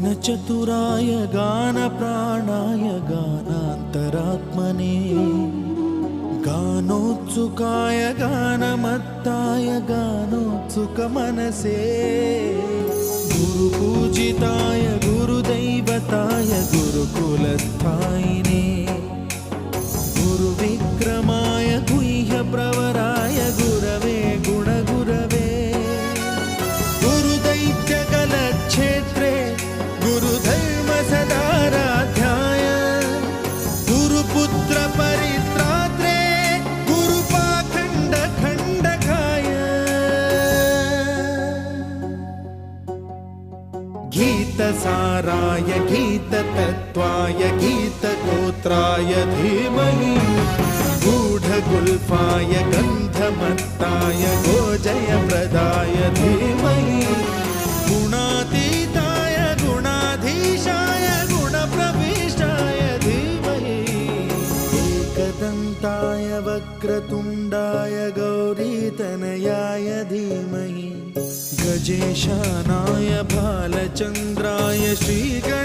गानचतुराय गानप्राणाय गानान्तरात्मने गानोत्सुकाय गानमत्ताय गानोत्सुकमनसे गुरुपूजिताय गुरुदैवताय गुरुकुलस्थायिने गुरुविक्रमाय गुह्यप्रवराय गुरवे गुणगुरवे गुरुदैत्यकलक्षेत्रे गुरुधर्मसदाराध्याय गुरुपुत्र परित्रात्रे गुरुपाखण्डखण्डकाय गीतसाराय गीततत्त्वाय गीतगोत्राय धीमहि गूढगुल्फाय गन्धमत्ताय गोजयप्रदाय धीमहि गुणातीताय गुणाधीशाय गुणप्रविष्टाय धीमहि एकदन्ताय वक्रतुण्डाय गौरीतनयाय धीमहि गजेशानाय भालचन्द्राय श्रीगणेशाय